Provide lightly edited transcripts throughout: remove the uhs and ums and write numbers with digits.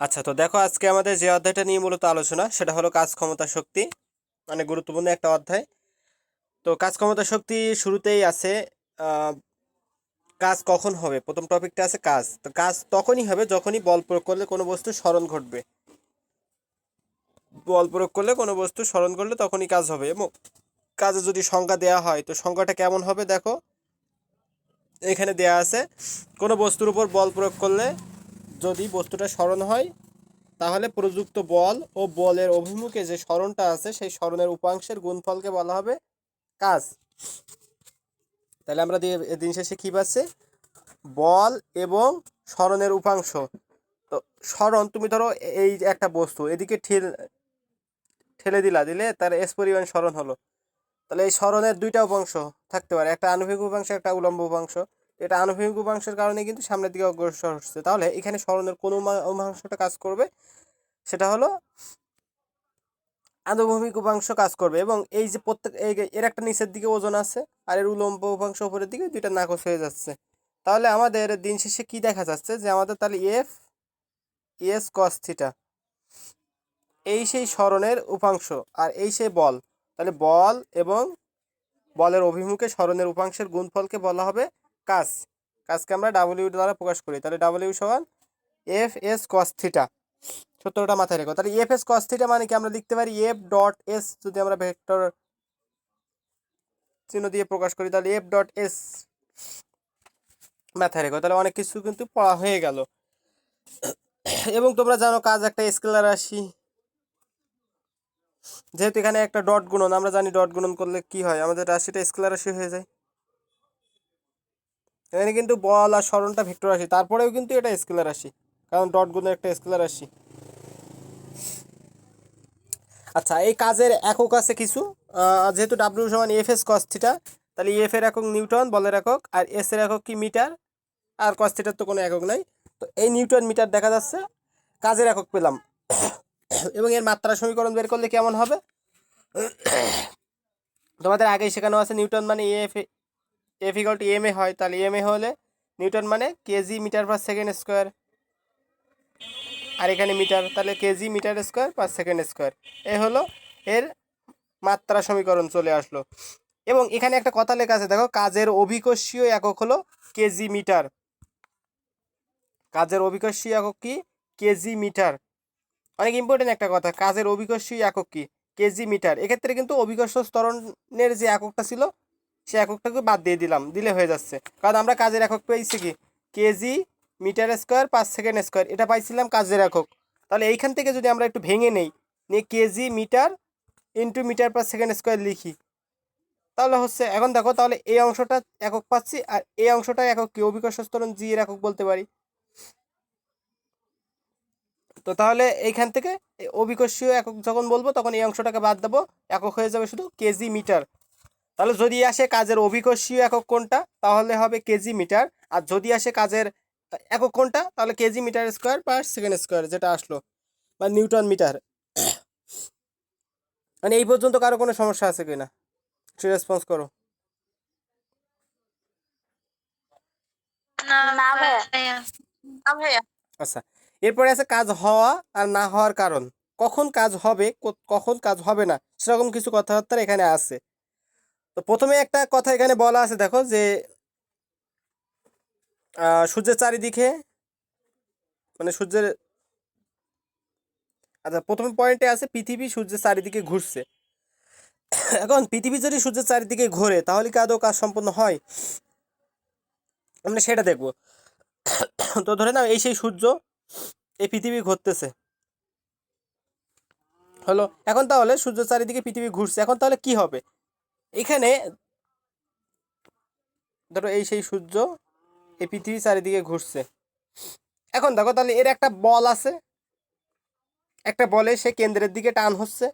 আচ্ছা, তো দেখো আজকে আমাদের যে অধ্যায়টা নিয়ে মূলত আলোচনা সেটা হলো কাজ ক্ষমতা শক্তি। মানে গুরুত্বপূর্ণ একটা অধ্যায়। তো কাজ ক্ষমতা শক্তি শুরুতেই আছে আহ, কাজ কখন হবে। প্রথম টপিকটা আছে কাজ। তো কাজ তখনই হবে যখনই বল প্রয়োগ করলে কোনো বস্তু স্মরণ ঘটবে। বল প্রয়োগ করলে কোনো বস্তু স্মরণ করলে তখনই কাজ হবে। এবং কাজে যদি সংজ্ঞা দেওয়া হয় তো সংজ্ঞাটা কেমন হবে দেখো, এখানে দেয়া আছে কোনো বস্তুর উপর বল প্রয়োগ করলে যদি বস্তুটা স্মরণ হয় তাহলে প্রযুক্ত বল ও বলের অভিমুখে যে সরণটা আছে সেই সরণের উপাংশের গুণফলকে বলা হবে কাজ। তাহলে আমরা দিন শেষে কি পাচ্ছি? বল এবং সরণের উপাংশ। তো সরণ, তুমি ধরো এই যে একটা বস্তু এদিকে ঠেলে দিলে তার এস পরিমাণ সরণ হলো। তাহলে এই সরণের দুইটা উপাংশ থাকতে পারে, একটা আনুভূমিক উপাংশ একটা উলম্ব উপাংশ। এটা আনুভূমিক উপাংশের কারণে কিন্তু সামনের দিকে অগ্রসর হচ্ছে। তাহলে এখানে সরণের কোন উপাংশটা কাজ করবে? সেটা হলো আনুভূমিক উপাংশ কাজ করবে। এবং এই যে প্রত্যেক এর একটা নিচের দিকে ওজন আছে আর এর উলম্ব উপাংশ উপরের দিকে, দুইটা নাকচ হয়ে যাচ্ছে। তাহলে আমাদের দিন শেষে কি দেখা যাচ্ছে যে আমাদের তাহলে এফ এস কস থিটা এই সেই সরণের উপাংশ আর এই সেই বল। তাহলে বল এবং বলের অভিমুখে সরণের উপাংশের গুণফলকে বলা হবে কাজ। কাজকে আমরা ডাব্লিউ দ্বারা প্রকাশ করি। তাহলে ডাব্লিউ সমান এফ এস কস থিটা। সূত্রটা মাথায় রেখো। তাহলে এফ এস কস থিটা মানে কি? আমরা লিখতে পারি এফ ডট এস, যদি আমরা ভেক্টর চিহ্ন দিয়ে প্রকাশ করি তাহলে এফ ডট এস মাথায় রেখো। তাহলে অনেক কিছু কিন্তু পড়া হয়ে গেল। এবং তোমরা জানো কাজ একটা স্কেলার রাশি, যেহেতু এখানে একটা ডট গুণন, আমরা জানি ডট গুণন করলে কি হয়, আমাদের রাশিটা স্কেলার রাশি হয়ে যায়। এখানে কিন্তু বল আর সরণটা ভেক্টর রাশি, তারপরেও কিন্তু এটা স্কেলার রাশি, কারণ ডট গুণের একটা স্কেলার রাশি। আচ্ছা, এই কাজের একক আছে কিছু। যেহেতু ডাব্লিউ সমান এফ এস কস থিটা, তাহলে এফ এর একক নিউটন, বলের একক, আর এস এর একক কি? মিটার। আর কস থিটার তো কোনো একক নাই। তো এই নিউটন মিটার দেখা যাচ্ছে, কাজের একক পেলাম। এবং এর মাত্রা সমীকরণ বের করলে কেমন হবে? তোমাদের আগেই শেখানো আছে নিউটন মানে F F equal to M A হয়। তাহলে এম এ হলে নিউটন মানে KG metre per second square, আর এখানে মিটার, তাহলে KG metre square per second square. এই হলো এর মাত্রা সমীকরণ চলে আসলো। এবং এখানে একটা কথা লেখা আছে দেখো, কাজের অভিকর্ষীয় একক হলো কেজি মিটার। কাজের অভিকর্ষীয় একক কি? KG metre. অনেক ইম্পর্টেন্ট একটা কথা, কাজের অভিকর্ষীয় একক কি? KG metre. এক্ষেত্রে কিন্তু অভিকর্ষ ত্বরণের যে এককটা ছিল সে এককটাকে বাদ দিয়ে দিলে হয়ে যাচ্ছে, কারণ আমরা কাজের একক পেয়েছি কি? KG metre square per second square, এটা পাইছিলাম কাজের একক। তাহলে এইখান থেকে যদি আমরা একটু ভেঙে নেই, নিয়ে KG metre into metre per second square লিখি, তাহলে হচ্ছে, এখন দেখো তাহলে এই অংশটা একক পাচ্ছি আর এই অংশটা একক কি? অভিকর্ষ ত্বরণ জি এর একক বলতে পারি। তো তাহলে এইখান থেকে অভিকর্ষীয় একক যখন বলবো তখন এই অংশটাকে বাদ দেবো, একক হয়ে যাবে শুধু কেজি মিটার। তাহলে যদি আসে কাজের অভিকর্ষীয় একক কোনটা, তাহলে হবে কেজি মিটার। আর যদি আসে কাজের একক কোনটা, তাহলে KG metre square per second square যেটা আসলো, বা নিউটন মিটার। মানে এই পর্যন্ত কারো কোনো সমস্যা আছে কিনা? একটু রেসপন্স করো। না ভাইয়া। না ভাইয়া। আচ্ছা, এরপরে আছে কাজ হওয়া আর না হওয়ার কারণ। কখন কাজ হবে কখন কাজ হবে না, সেরকম কিছু কথাবার্তা এখানে আছে। তো প্রথমে একটা কথা এখানে বলা আছে দেখো, যে সূর্যের চারিদিকে, মানে সূর্যের, আচ্ছা প্রথম পয়েন্টে আছে পৃথিবী সূর্যের চারিদিকে ঘুরছে। এখন পৃথিবী যদি সূর্যের চারিদিকে ঘোরে তাহলে কি আদৌ কাজ সম্পন্ন হয়? আমরা সেটা দেখব। তো ধরে নাও এই সেই সূর্য, এই পৃথিবী ঘুরতেছে হলো। এখন তাহলে সূর্যের চারিদিকে পৃথিবী ঘুরছে, এখন তাহলে কি হবে? এখানে ধরো এই সেই সূর্য, এই পৃথিবী চারিদিকে ঘুরছে। এখন দেখো তাহলে এর একটা বল আছে, একটা বলে সে কেন্দ্রের দিকে টান হচ্ছে,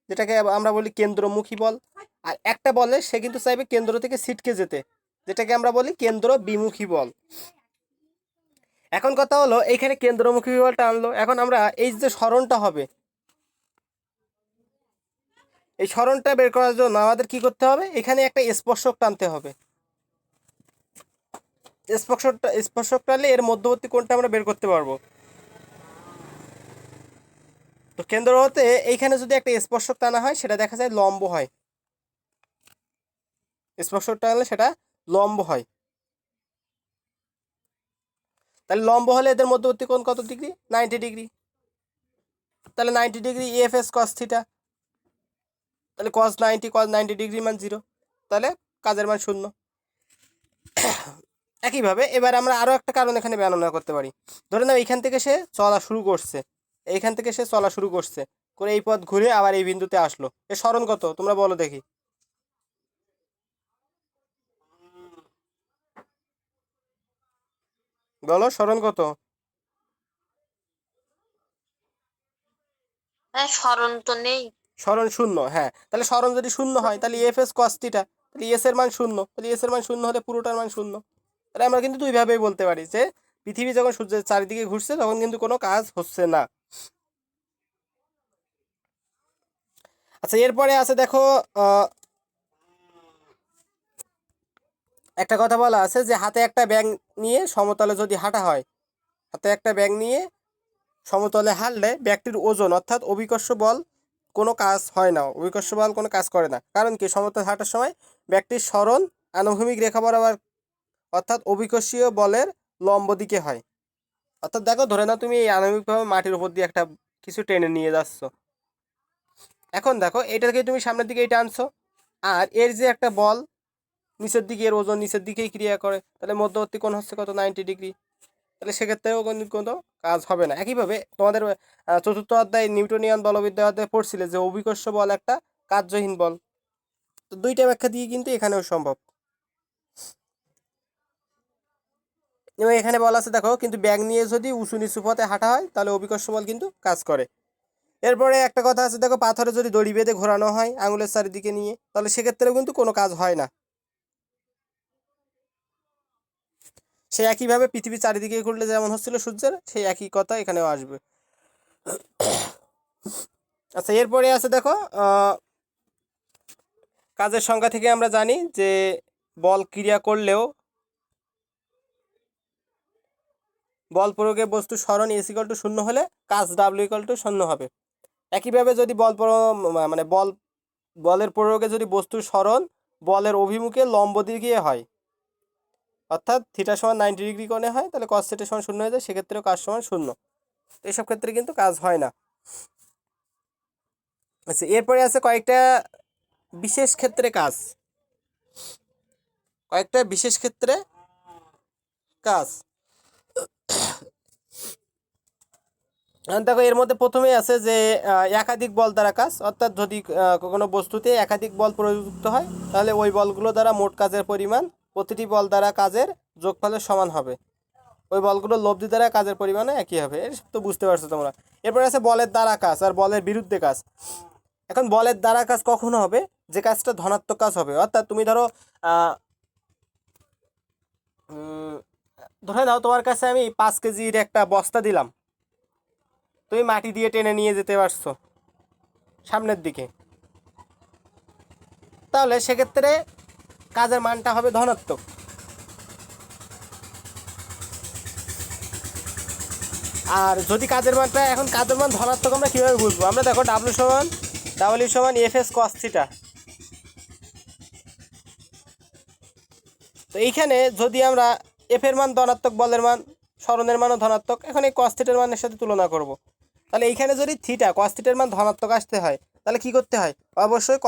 যেটাকে আমরা বলি কেন্দ্রমুখী বল। আর একটা বলে সে কিন্তু চাইবে কেন্দ্র থেকে ছিটকে যেতে, যেটাকে আমরা বলি কেন্দ্র বিমুখী বল। এখন কথা হলো এইখানে কেন্দ্রমুখী বল টানলো, এখন আমরা এই যে সরণটা হবে, এই সরণটা বের করার জন্য আমাদের কি করতে হবে? এখানে একটা স্পর্শক টানতে হবে। স্পর্শক টানলে এর মধ্যবর্তী কোণটা আমরা বের করতে পারবো। তো কেন্দ্র হতে এইখানে যদি একটা স্পর্শক টানা হয় সেটা দেখা যায় লম্ব হয়, স্পর্শক টানলে সেটা লম্ব হয়। তাহলে লম্ব হলে এদের মধ্যবর্তী কোণ কত ডিগ্রি? 90 ডিগ্রি। তাহলে 90 ডিগ্রি এফএস কস থিটা, তাহলে cos 90 মান 0, তাহলে কাজের মান 0। একইভাবে এবার আমরা আরও একটা কারণ এখানে বর্ণনা করতে পারি। ধরে নাও এইখান থেকে সে চলা শুরু করছে, এইখান থেকে সে চলা শুরু করছে করে এই পথ ঘুরে আবার এই বিন্দুতে আসলো, এর সরণ কত তোমরা বলো দেখি? বলো সরণ কত? স্মরণ তো নেই। সরণ 0, হ্যাঁ। তাহলে সরণ যদি 0 হয় তাহলে এফ এস কস থিটা, তাহলে এস এর মান 0, তাহলে এস এর মান 0 হলে পুরোটার মান 0। তাহলে আমরা কিন্তু দুইভাবেই বলতে পারি যে পৃথিবী যখন সূর্যের চারিদিকে ঘুরছে তখন কিন্তু কোনো কাজ হচ্ছে না। আচ্ছা, এরপরে আছে দেখো একটা কথা বলা আছে যে হাতে একটা ব্যাঙ নিয়ে সমতলে যদি হাঁটা হয়, হাতে একটা ব্যাঙ নিয়ে সমতলে হাঁটলে ব্যক্তির ওজন অর্থাৎ অভিকর্ষ বল কোনো কাজ হয় না, অভিকর্ষ বল কোনো কাজ করে না। কারণ কি? সমতল হাঁটার সময় ব্যক্তির সরণ আনুভূমিক রেখা বরাবর অর্থাৎ অভিকর্ষীয় বলের লম্ব দিকে হয়। অর্থাৎ দেখো, ধরে নাও তুমি এই আনুভূমিকভাবে মাটির উপর দিয়ে একটা কিছু টেনে নিয়ে যাচ্ছ। এখন দেখো এটাকে তুমি সামনের দিকে টানছো, আর এর যে একটা বল নিচের দিকে, এর ওজন নিচের দিকেই ক্রিয়া করে, তাহলে মধ্যবর্তী কোণ হচ্ছে কত? 90 ডিগ্রি। তাহলে সেক্ষেত্রেও কোনো কাজ হবে না। একইভাবে তোমাদের চতুর্থ অধ্যায় নিউটনিয়ান বলবিদ্যা অধ্যায়ে পড়ছিলে যে অভিকর্ষ বল একটা কার্যহীন বল। তো দুইটা ব্যাখ্যা দিয়ে কিন্তু এখানেও সম্ভব। এবং এখানে বলা আছে দেখো, কিন্তু ব্যাগ নিয়ে যদি উঁচু নিচু পথে হাঁটা হয় তাহলে অভিকর্ষ বল কিন্তু কাজ করে। এরপরে একটা কথা আছে দেখো, পাথরে যদি দড়ি বেঁধে ঘোরানো হয় আঙুলের চারিদিকে নিয়ে, তাহলে সেক্ষেত্রেও কিন্তু কোনো কাজ হয় না। সেই একইভাবে পৃথিবীর চারিদিকে ঘুরলে যেমন হচ্ছিল সূর্যের, সেই একই কথা এখানেও আসবে। আচ্ছা, এরপরে আছে দেখো কাজের সংখ্যা থেকে আমরা জানি যে বল ক্রিয়া করলেও বল প্রয়োগে বস্তু সরণ এস ইকুয়াল টু 0 হলে কাজ ডাব্লিউ ইকুয়াল টু 0 হবে। একইভাবে যদি মানে বলের প্রয়োগে যদি বস্তুর সরণ বলের অভিমুখে লম্ব দিকে হয়, অর্থাৎ থিটা সমান 90 ডিগ্রি কোণে হয়, তাহলে কস থিটা সমান 0 হয়ে যায়, সেক্ষেত্রেও কাজ সমান 0। তো এসব ক্ষেত্রে কিন্তু কাজ হয় না। আচ্ছা, এরপরে আছে কয়েকটা বিশেষ ক্ষেত্রে কাজ, কয়েকটা বিশেষ ক্ষেত্রে কাজ। দেখো এর মধ্যে প্রথমেই আছে যে একাধিক বল দ্বারা কাজ, অর্থাৎ যদি কোনো বস্তুতে একাধিক বল প্রযুক্ত হয় তাহলে ওই বলগুলো দ্বারা মোট কাজের পরিমাণ প্রতিটি বল দ্বারা কাজের যোগফলের সমান হবে, ওই বলগুলোর লব্ধি দ্বারা কাজের পরিমাণও একই হবে। এর তো বুঝতে পারছো তোমরা। এরপরে আছে বলের দ্বারা কাজ আর বলের বিরুদ্ধে কাজ। এখন বলের দ্বারা কাজ কখনো হবে যে কাজটা ধনাত্মক কাজ হবে, অর্থাৎ তুমি ধরো ধরে নাও তোমার কাছে আমি 5 কেজির একটা বস্তা দিলাম, তুমি মাটি দিয়ে টেনে নিয়ে যেতে পারছো সামনের দিকে, তাহলে সেক্ষেত্রে কাজের মানটা হবে ধনাত্মক। আর যদি কাজের মানটা, এখন কাজের মান ধনাত্মক আমরা কীভাবে বুঝবো? আমরা দেখো ডাব্লিউ সমান এফ এস কস থিটা। তো এইখানে যদি আমরা এফ এর মান ধনাত্মক, বলের মান সরণের মানও ধনাত্মক, এখন এই কস থিটার মানের সাথে তুলনা করব, তাহলে এইখানে যদি থিটা কস থিটার মান ধনাত্মক আসতে হয় তাহলে কি করতে হয়? অবশ্যই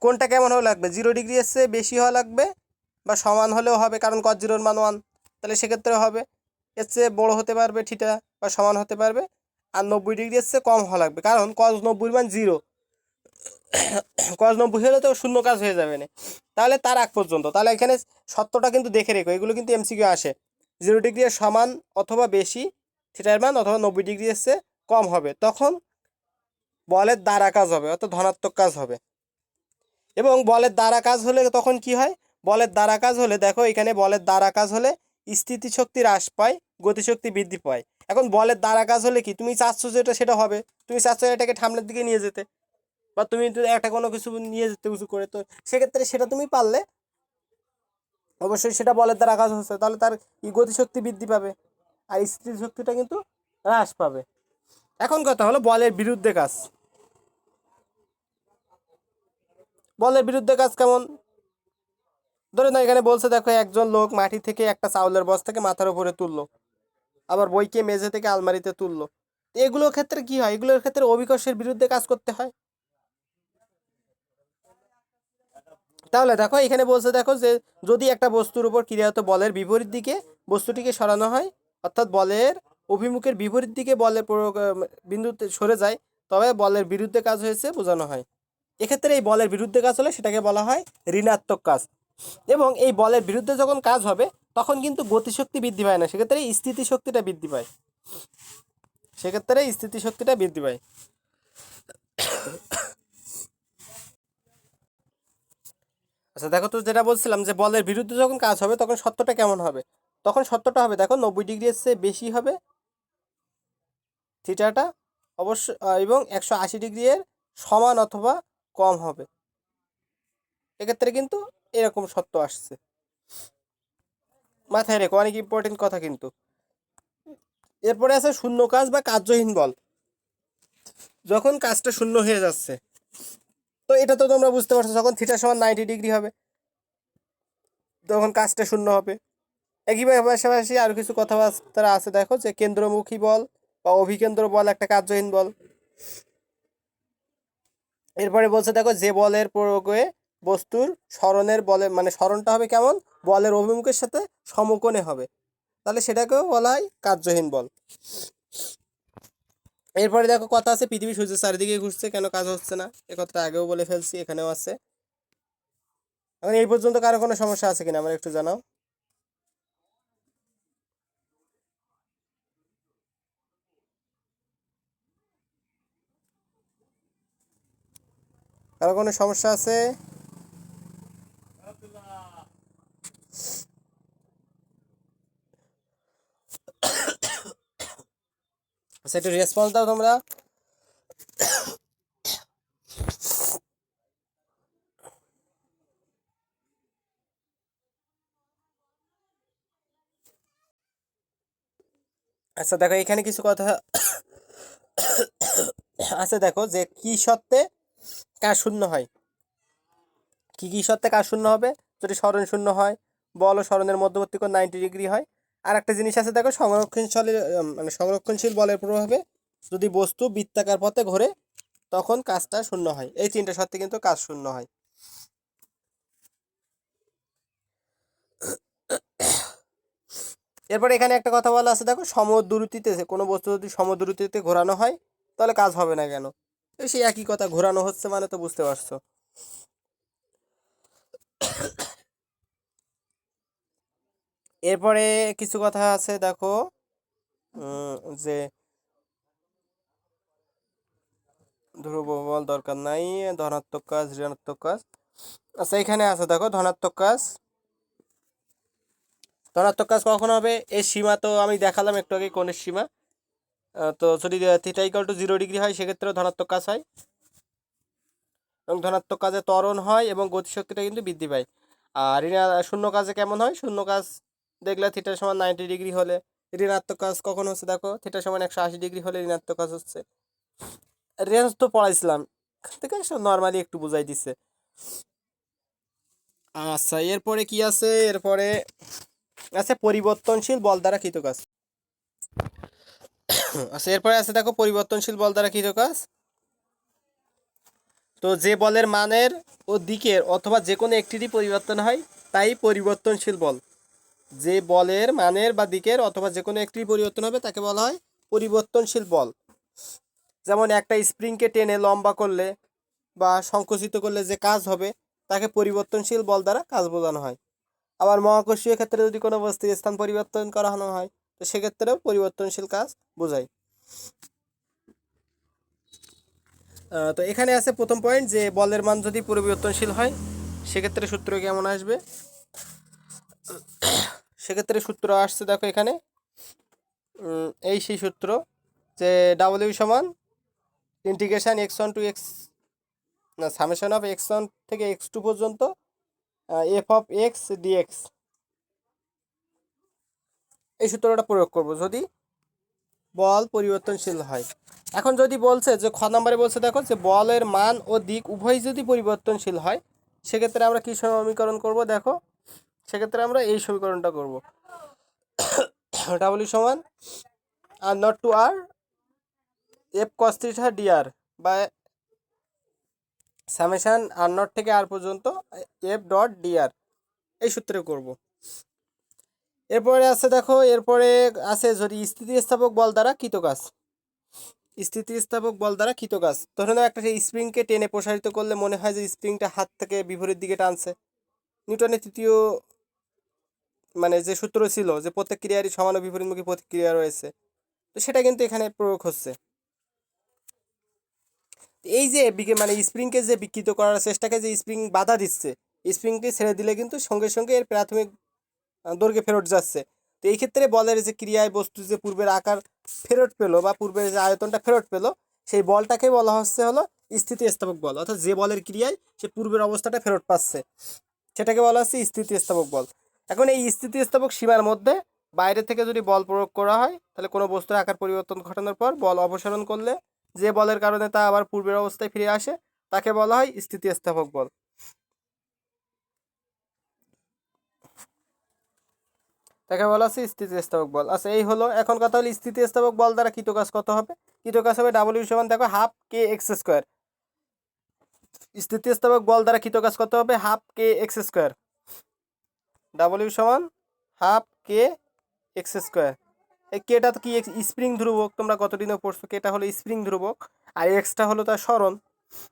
কোনটা কেমন হওয়া লাগবে? 0 ডিগ্রি এসে বেশি হওয়া লাগবে বা সমান হলেও হবে, কারণ কস জিরোর মান 1, তাহলে সেক্ষেত্রে হবে এর চেয়ে বড়ো হতে পারবে থিটা বা সমান হতে পারবে। আর 90 ডিগ্রি এর চেয়ে কম হওয়া লাগবে, কারণ কস 90 মান 0, কস 90 হলে তো শূন্য কাজ হয়ে যাবে না। তাহলে তার আগ পর্যন্ত, তাহলে এখানে সত্যটা কিন্তু দেখে রেখো, এগুলো কিন্তু এমসিকিউ আসে। 0 ডিগ্রি এর সমান অথবা বেশি থিটার মান অথবা 90 ডিগ্রি এর চেয়ে কম হবে, তখন বলের দ্বারা কাজ হবে, অর্থাৎ ধনাত্মক কাজ হবে। এবং বলের দ্বারা কাজ হলে তখন কি হয়? বলের দ্বারা কাজ হলে দেখো এখানে বলের দ্বারা কাজ হলে স্থিতিশক্তি হ্রাস পায়, গতিশক্তি বৃদ্ধি পায়। এখন বলের দ্বারা কাজ হলে কি, তুমি চাচ্ছ যেটা সেটা হবে, তুমি চাচ্ছ এটাকে সামনের দিকে নিয়ে যেতে, বা তুমি একটা কোনো কিছু নিয়ে যেতে উঁচু করে, তো সেক্ষেত্রে সেটা তুমি পারলে অবশ্যই সেটা বলের দ্বারা কাজ হচ্ছে, তাহলে তার গতিশক্তি বৃদ্ধি পাবে আর স্থিতিশক্তিটা কিন্তু হ্রাস পাবে। এখন কথা হলো বলের বিরুদ্ধে কাজ। বলের বিরুদ্ধে কাজ কেমন? ধরে না এখানে বলছে দেখো একজন লোক মাটি থেকে একটা চাউলের বস্তাকে মাথার উপরে তুললো, আবার বইকে মেঝে থেকে আলমারিতে তুললো। এগুলোর ক্ষেত্রে কি হয়? এগুলোর ক্ষেত্রে অভিকর্ষের বিরুদ্ধে কাজ করতে হয়। তাহলে দেখো এখানে বলছে দেখো যে যদি একটা বস্তুর উপর ক্রিয়ারত বলের বিপরীত দিকে বস্তুটিকে সরানো হয়, অর্থাৎ বলের অভিমুখের বিপরীত দিকে বলের প্রয়োগ বিন্দুতে সরে যায়, তবে বলের বিরুদ্ধে কাজ হয়েছে বোঝানো হয়। এক্ষেত্রে এই বলের বিরুদ্ধে কাজ হলে সেটাকে বলা হয় ঋণাত্মক কাজ। এবং এই বলের বিরুদ্ধে যখন কাজ হবে তখন কিন্তু গতিশক্তি বৃদ্ধি পায় না, সেক্ষেত্রে স্থিতিশক্তিটা বৃদ্ধি পায়। স্থিতিশক্তিটা বৃদ্ধি পায়। আচ্ছা দেখো, তো যেটা বলছিলাম যে বলের বিরুদ্ধে যখন কাজ হবে তখন সত্যটা কেমন হবে? তখন সত্যটা হবে দেখো 90 ডিগ্রি চেয়ে বেশি হবে থিটাটা, অবশ্য এবং 180 ডিগ্রি এর সমান অথবা কম হবে। এক্ষেত্রে কিন্তু এরকম সত্য আসছে, মাথায় রেখো, অনেক ইম্পর্টেন্ট কথা কিন্তু। এরপরে আছে শূন্য কাজ বা কার্যহীন বল। যখন কাজটা শূন্য হয়ে যাচ্ছে, তো এটা তো তোমরা বুঝতে পারছো, যখন থিটা সমান 90 ডিগ্রি হবে তখন কাজটা শূন্য হবে। একইভাবে পাশাপাশি আরো কিছু কথাবার্তা আছে দেখো, যে কেন্দ্রমুখী বল বা অভিকেন্দ্র বল একটা কার্যহীন বল। এরপরে বলছে দেখো যে বলের প্রয়োগে বস্তুর সরণের বলে মানে সরণটা হবে কেমন? বলের অভিমুখের সাথে সমকোণে হবে, তাহলে সেটাকেও বলা হয় কার্যহীন বল। এরপরে দেখো কথা আছে পৃথিবী সূর্যের চারিদিকে ঘুরছে, কেন কাজ হচ্ছে না? এ কথাটা আগেও বলে ফেলছি, এখানেও আছে। এখন এই পর্যন্ত কারো কোনো সমস্যা আছে কিনা আমার একটু জানাও। কারো কোনো সমস্যা আছে? আচ্ছা একটু রেসপন্স দাও তোমরা। আচ্ছা দেখো এখানে কিছু কথা আছে দেখো, যে কি সত্ত্বে কাজ শূন্য হয়। কি সত্ত্বে কাজ শূন্য হবে? যদি সরণ শূন্য হয়, বল ও সরণের মধ্যবর্তী কোণ 90 ডিগ্রি হয়। আর একটা জিনিস আছে দেখো, সংরক্ষণশীল বলের প্রভাবে যদি বস্তু বৃত্তাকার পথে ঘোরে তখন কাজটা শূন্য হয়। এই তিনটা সত্ত্বে কিন্তু কাজ শূন্য হয়। এরপরে এখানে একটা কথা বলা আছে দেখো, সমদূরতিতে কোনো বস্তু যদি সমদূরতিতে ঘোরানো হয় তাহলে কাজ হবে না কেন? সেই একই কথা, ঘোরানো হচ্ছে মানে তো বুঝতে পারছো। এরপরে কিছু কথা আছে দেখো, যে ধ্রুব বল দরকার নাই, ধনাত্মক কাজ ঋণাত্মক কাজ। আচ্ছা এখানে আছে দেখো ধনাত্মক কাজ। ধনাত্মক কাজ কখন হবে? এই সীমা তো আমি দেখালাম একটু আগে, কোণের সীমা। তো যদি থিটা ইকুয়াল টু 0 ডিগ্রি হয় সেক্ষেত্রেও ধনাত্মক কাজ হয়, এবং ধনাত্মক কাজে ত্বরণ হয় এবং গতিশক্তিটা কিন্তু বৃদ্ধি পায়। আর শূন্য কাজে কেমন হয়? শূন্য কাজ দেখলে থিটা সমান 90 ডিগ্রি হলে ঋণাত্মক কাজ কখন হচ্ছে দেখো, থিটা সমান 180 ডিগ্রি হলে ঋণাত্মক কাজ হচ্ছে। রেঞ্জ তো পড়াইছিলাম, থেকে নর্মালি একটু বুঝাই দিচ্ছে। আচ্ছা এরপরে কি আছে? এরপরে আছে পরিবর্তনশীল বল দ্বারা কৃত কাজ। আচ্ছা এরপরে আছে দেখো পরিবর্তনশীল বল দ্বারা কৃত কাজ। তো যে বলের মানের ও দিকের অথবা যে কোনো একটিরই পরিবর্তন হয় তাই পরিবর্তনশীল বল। যে বলের মানের বা দিকের অথবা যে কোনো একটির পরিবর্তন হবে তাকে বলা হয় পরিবর্তনশীল বল। যেমন একটা স্প্রিংকে টেনে লম্বা করলে বা সংকুচিত করলে যে কাজ হবে তাকে পরিবর্তনশীল বল দ্বারা কাজ বোঝানো হয়। আবার মহাকর্ষীয় ক্ষেত্রে যদি কোনো বস্তুর স্থান পরিবর্তন করানো হয় তো সেক্ষেত্রেও পরিবর্তনশীল কাজ বোঝায়। তো এখানে আছে প্রথম পয়েন্ট, যে বলের মান যদি পরিবর্তনশীল হয় সেক্ষেত্রে সূত্র কেমন আসবে? সেক্ষেত্রে সূত্র আসছে দেখো এখানে, এই সেই সূত্র, যে ডাব্লিউ সমান ইন্টিগ্রেশন x1 টু এক্স না সামেশন অফ x1 থেকে x2 পর্যন্ত এফ অফ এক্স ডিএক্স। এই সূত্রটা প্রয়োগ করব যদি বল পরিবর্তনশীল হয়। এখন যদি বলছে যে খ নম্বরে বলছে দেখো যে বলের মান ও দিক উভয় যদি পরিবর্তনশীল হয়, সেক্ষেত্রে আমরা কি সমীকরণ করব? দেখো সেক্ষেত্রে আমরা এই সমীকরণটা করব। ডাব্লিউ সমান R naught to R F cos theta DR বা সামেশান আর নট থেকে আর পর্যন্ত এফ ডট ডিআর, এই সূত্রে করব। এরপরে আছে দেখো, এরপরে আছে যদি স্থিতিস্থাপক বল দ্বারা কৃত কাজ। স্থিতিস্থাপক বল দ্বারা কৃত কাজ, ধরে নাও একটা স্প্রিংকে টেনে প্রসারিত করলে মনে হয় যে স্প্রিংটা হাত থেকে বিপরীত দিকে টানছে। নিউটনের তৃতীয় মানে যে সূত্র ছিল যে প্রত্যেক ক্রিয়ারই সমান ও বিপরীতমুখী প্রতিক্রিয়া রয়েছে, তো সেটা কিন্তু এখানে প্রয়োগ হচ্ছে। এই যে মানে স্প্রিংকে যে বিকৃত করার চেষ্টাকে যে স্প্রিং বাধা দিচ্ছে, স্প্রিংটি ছেড়ে দিলে কিন্তু সঙ্গে সঙ্গে এর প্রাথমিক দৈর্ঘ্যে ফেরত যাচ্ছে। তো এই ক্ষেত্রে বলের যে ক্রিয়ায় বস্তু যে পূর্বের আকার ফেরত পেলো বা পূর্বের যে আয়তনটা ফেরত পেলো, সেই বলটাকে বলা হচ্ছে হলো স্থিতিস্থাপক বল। অর্থাৎ যে বলের ক্রিয়ায় সে পূর্বের অবস্থাটা ফেরত পাচ্ছে সেটাকে বলা হচ্ছে স্থিতিস্থাপক বল। এখন এই স্থিতিস্থাপক সীমার মধ্যে বাইরে থেকে যদি বল প্রয়োগ করা হয়, তাহলে কোনো বস্তুর আকার পরিবর্তন ঘটানোর পর বল অপসারণ করলে যে বলের কারণে তা আবার পূর্বের অবস্থায় ফিরে আসে, তাকে বলা হয় স্থিতিস্থাপক বল। তাকে বলা হচ্ছে স্থিতিস্থাপক বল। আচ্ছা, এই হলো। এখন কথা হলো স্থিতিস্থাপক বল দ্বারা কৃত কাজ কত হবে? কৃত কাজ হবে ডাব্লিউ সমান দেখো হাফ কে এক্স স্কোয়ার। স্থিতিস্থাপক বল দ্বারা কৃত কাজ কত হবে? হাফ কে এক্স স্কোয়ার। ডাব্লিউ সমান হাফ কে এক্স স্কোয়ার। এই কেটা তো কি স্প্রিং ধ্রুবক, তোমরা কতদিনও পড়ছো, কেটা হলো স্প্রিং ধ্রুবক আর এক্সটা হলো তার সরণ,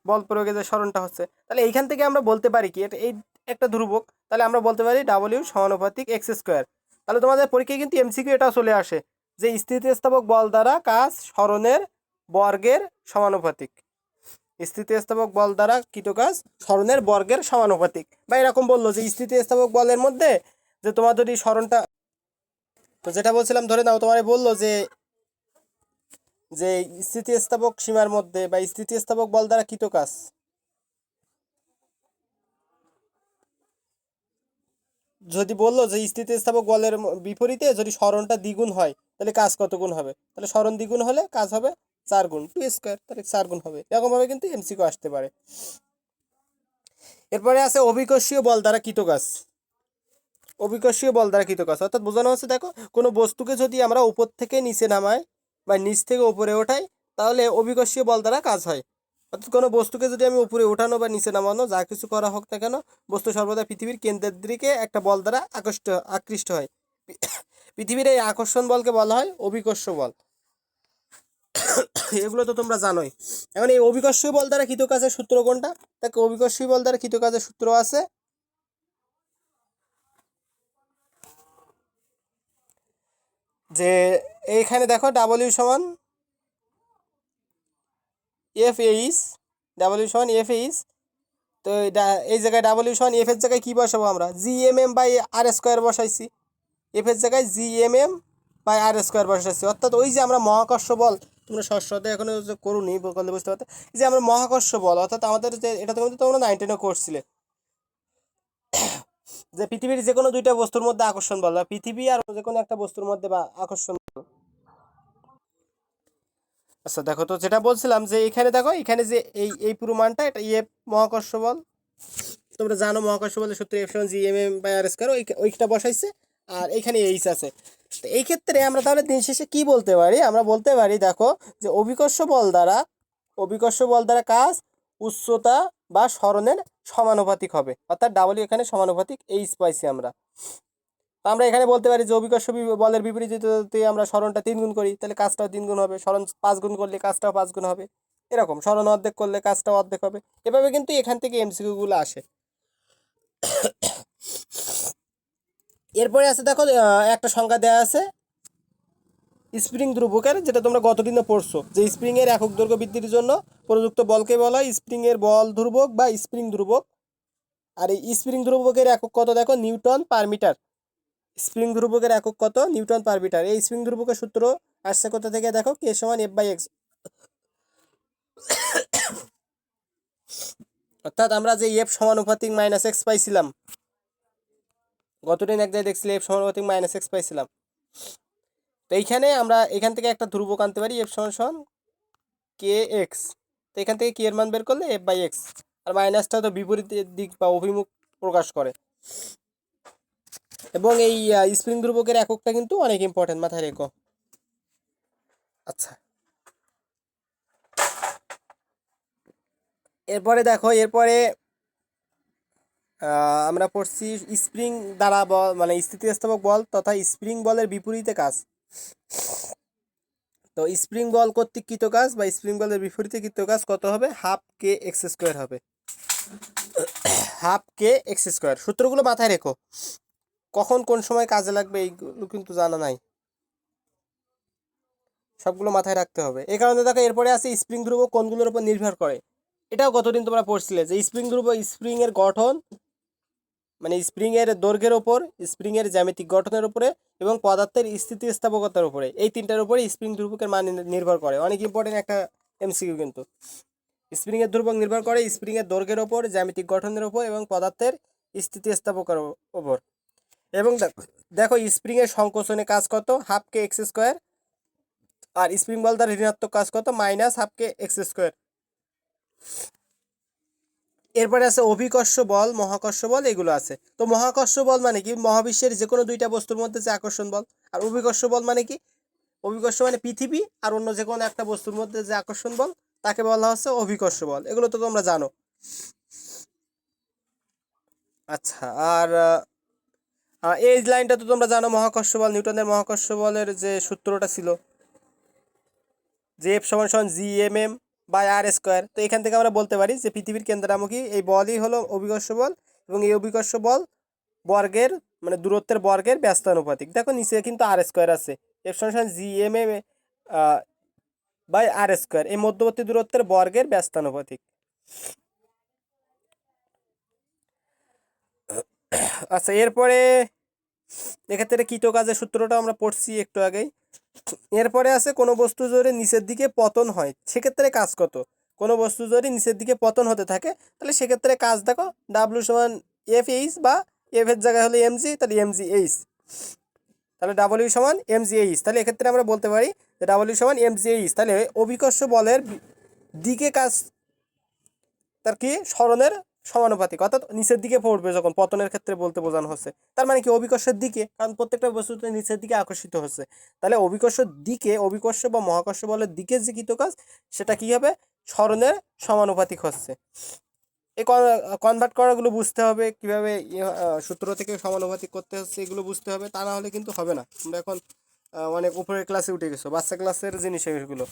বল প্রয়োগে যে সরণটা হচ্ছে। তাহলে এইখান থেকে আমরা বলতে পারি কি এটা এই একটা ধ্রুবক, তাহলে আমরা বলতে পারি ডাব্লিউ সমানুপাতিক এক্স স্কোয়ার। তাহলে তোমাদের পরীক্ষায় কিন্তু এমসিকিউ এটা চলে আসে যে স্থিতিস্থাপক বল দ্বারা কাজ সরণের বর্গের সমানুপাতিক। স্থিতিস্থাপক বল দ্বারা কৃত কাজ সরণের বর্গের সমানুপাতিক, বা এরকম বললো যে স্থিতিস্থাপক বলের মধ্যে যে তোমার যদি সরণটা, তো যেটা বলছিলাম ধরে নাও তোমার বললো যে যে স্থিতিস্থাপক সীমার মধ্যে বা স্থিতিস্থাপক বল দ্বারা কৃত কাজ, যদি বললো যে স্থিতিস্থাপক বলের বিপরীতে যদি সরণটা দ্বিগুণ হয় তাহলে কাজ কত গুণ হবে? তাহলে সরণ দ্বিগুণ হলে কাজ হবে 4 গুণ, 2 স্কোয়ার, তাহলে 4 গুণ হবে। এরকমভাবে কিন্তু এমসিকিউ আসতে পারে। এরপরে আছে অভিকর্ষীয় বল দ্বারা কৃত কাজ। অভিকর্ষীয় বল দ্বারা কৃত কাজ অর্থাৎ বোঝানো হচ্ছে দেখো কোনো বস্তুকে যদি আমরা উপর থেকে নিচে নামাই বা নিচ থেকে উপরে ওঠাই, তাহলে অভিকর্ষীয় বল দ্বারা কাজ হয়। অর্থাৎ কোনো বস্তুকে যদি আমি উপরে ওঠানো বা নিচে নামানো যা কিছু করা হোক না কেন, বস্তু সর্বদা পৃথিবীর কেন্দ্রের দিকে একটা বল দ্বারা আকৃষ্ট হয়। পৃথিবীর এই আকর্ষণ বলকে বলা হয় অভিকর্ষ বল। এগুলো তো তোমরা জানোই। এখন এই অভিকর্ষীয় বল দ্বারা কৃত কাজের সূত্র কোনটা? তাকে অভিকর্ষীয় বল দ্বারা কৃত কাজের সূত্র আছে যে এইখানে দেখো ডাব্লিউ সমান এফ এইচ, ডাব্লিউ সমান এফ এইচ। তো এই জায়গায় ডাব্লিউ সমান এফ এর জায়গায় কী বসাবো? আমরা G M M by R square বসাইছি। এফ এর জায়গায় G M M by R square বসাইছি। অর্থাৎ ওই যে আমরা মহাকর্ষ বল, তোমরা সশ্রদ্ধে এখনো যে করুনি বললে বুঝতে পারতে, যে আমরা মহাকর্ষ বল অর্থাৎ আমাদের যে এটা তোমরা 9-10 করছিলে যে পৃথিবীর যে কোনো দুইটা বস্তুর মধ্যে আকর্ষণ বল, বা পৃথিবী আর যে কোনো একটা বস্তুর মধ্যে বা আকর্ষণ। আচ্ছা দেখো, তো যেটা বলছিলাম যে এখানে দেখো এখানে যে এই পুরো মানটা এটা এফ মহাকর্ষ বল, তোমরা জানো মহাকর্ষ বলের সূত্র এফ সমান G M M by R square, ওইটা বসাইছে আর এইখানে এইচ আছে। তো এই ক্ষেত্রে আমরা তাহলে দিন শেষে কী বলতে পারি? আমরা বলতে পারি দেখো যে অভিকর্ষ বল দ্বারা কাজ উচ্চতা বা সরণের সমানুপাতিক হবে। অর্থাৎ ডাব্লিউ এখানে সমানুপাতিক এইচ পাইছি আমরা। তো আমরা এখানে বলতে পারি যে অভিকর্ষ বলের বিপরীতে যদি আমরা সরণটা 3 গুণ করি তাহলে কাজটাও 3 গুণ হবে, সরণ 5 গুণ করলে কাজটাও 5 গুণ হবে, এরকম সরণ অর্ধেক করলে কাজটাও অর্ধেক হবে। এভাবে কিন্তু এখান থেকে এমসিকিউগুলো আসে। এরপরে আছে দেখো একটা সংখ্যা দেওয়া আছে স্প্রিং ধ্রুবকের, যেটা তোমরা গতদিনে পড়ছো যে স্প্রিংয়ের একক দৈর্ঘ্য বৃদ্ধির জন্য প্রযুক্ত বলকে বলা হয় স্প্রিংয়ের বল ধ্রুবক বা স্প্রিং ধ্রুবক। আর এই স্প্রিং ধ্রুবকের একক কত দেখো? Newton per metre. স্প্রিং ধ্রুবকের একক কত? Newton per metre. এই স্প্রিং ধ্রুবকের সূত্র আসছে কোথা থেকে দেখো? কে সমান এফ বাই এক্স। অর্থাৎ আমরা যে এফ সমানুপাতিক মাইনাস এক্স পাইছিলাম গতদিন এক জায়গায় দেখছিলাম, এফ সমানুপাতিক মাইনাস এক্স পাইছিলাম। তো এইখানে আমরা এখান থেকে একটা ধ্রুবক আনতে পারি এফ সমান সমান কে এক্স, তো এখান থেকে কি এর মান বের করলে এফ বাই এক্স, আর মাইনাসটা তো বিপরীত দিক বা অভিমুখ প্রকাশ করে। এবং এই স্প্রিং ধ্রুবকের এককটা কিন্তু অনেক ইম্পর্টেন্ট, মাথায় রেখো। আচ্ছা, এরপরে দেখো, এরপরে আমরা পড়ছি স্প্রিং দ্বারা বল মানে স্থিতিস্থাপক বল তথা স্প্রিং বলের বিপরীতে কাজ। তো স্প্রিং বল কর্তৃক কৃত কাজ বা স্প্রিং বলের বিপরীতে কৃত কাজ কত হবে? হাফ কে এক্স স্কোয়ার হবে। হাফ কে এক্স স্কোয়ার। সূত্রগুলো মাথায় রেখো, কখন কোন সময় কাজে লাগবে এইগুলো কিন্তু জানা নাই, সবগুলো মাথায় রাখতে হবে। এই কারণে দেখো এরপরে আছে স্প্রিং ধ্রুবক কোনগুলোর উপর নির্ভর করে। এটাও কতদিন তোমরা পড়ছিলে যে স্প্রিং ধ্রুবক স্প্রিং এর গঠন মানে স্প্রিং এর দৈর্ঘ্যের উপর, স্প্রিং এর জ্যামিতিক গঠনের উপরে এবং পদার্থের স্থিতিস্থাপকতার উপরে, এই তিনটার উপরে স্প্রিং ধ্রুবকের মান নির্ভর করে। অনেক ইম্পর্টেন্ট একটা এমসিকিউ কিন্তু। স্প্রিং এর ধ্রুবক নির্ভর করে স্প্রিং এর দৈর্ঘ্যের উপর, জ্যামিতিক গঠনের উপর এবং পদার্থের স্থিতিস্থাপকতার উপর। এবং দেখো স্প্রিং এর সংকোচনে কাজ কত? হাফ কে এক্স স্কোয়ার। আর স্প্রিং বল দ্বারা ঋণাত্মক কাজ কত? মাইনাস হাফ কে এক্স স্কোয়ার। এরপরে আছে অভিকর্ষ বল, মহাকর্ষ বল, এগুলো আছে। তো মহাকর্ষ বল মানে কি? মহাবিশ্বের যে কোনো দুইটা বস্তুর মধ্যে যে আকর্ষণ বল। আর অভিকর্ষ বল মানে কি? অভিকর্ষ মানে পৃথিবী আর অন্য যে কোনো একটা বস্তুর মধ্যে যে আকর্ষণ বল তাকে বলা হচ্ছে অভিকর্ষ বল। এগুলো তো তোমরা জানো। আচ্ছা, আর এই লাইনটা তো তোমরা জানো, মহাকর্ষ বল, নিউটনের মহাকর্ষ বলের যে সূত্রটা ছিল যে এফ সমান সমান G M M by R square. তো এখান থেকে আমরা বলতে পারি যে পৃথিবীর কেন্দ্রামুখী এই বলই হলো অভিকর্ষ বল, এবং এই অভিকর্ষ বল বর্গের মানে দূরত্বের বর্গের ব্যস্তানুপাতিক। দেখো নিচে কিন্তু আর স্কোয়ার আছে, এফ সমান সমান G M M by R square, এই মধ্যবর্তী দূরত্বের বর্গের ব্যস্তানুপাতিক। আচ্ছা, এরপরে এক্ষেত্রে কৃত কাজের সূত্রটা আমরা পড়ছি একটু আগেই। এরপরে আছে কোনো বস্তু যদি নিচের দিকে পতন হয় সেক্ষেত্রে কাজ কত? কোনো বস্তু যদি নিচের দিকে পতন হতে থাকে তাহলে সেক্ষেত্রে কাজ দেখো ডাব্লিউ সমান এফ এইচ, বা এফ এর জায়গায় হলো এমজি, তাহলে এমজি এইচ, তাহলে ডাব্লিউ সমান এমজি এইচ। তাহলে এক্ষেত্রে আমরা বলতে পারি যে ডাব্লিউ সমান এমজি এইচ। তাহলে অভিকর্ষ বলের দিকে কাজ তার কি সরণের সমানুপাতিক, অর্থাৎ নিচের দিকে পড়বে যখন পতনের ক্ষেত্রে বলতে বোঝানো হচ্ছে। তার মানে কি অভিকর্ষের দিকে, কারণ প্রত্যেকটা বস্তু নিচের দিকে আকর্ষিত হচ্ছে। তাহলে অভিকর্ষের দিকে, অভিকর্ষ বা মহাকর্ষ বলের দিকে যে কৃত কাজ সেটা কি হবে? সরণের সমানুপাতিক হচ্ছে। এই কনভার্ট করাগুলো বুঝতে হবে, কিভাবে সূত্র থেকে সমানুপাতিক করতে হচ্ছে এগুলো বুঝতে হবে, তা না হলে কিন্তু হবে না। তোমরা এখন অনেক উপরের ক্লাসে উঠে গেছো, বাচ্চা ক্লাসের জিনিস এগুলো।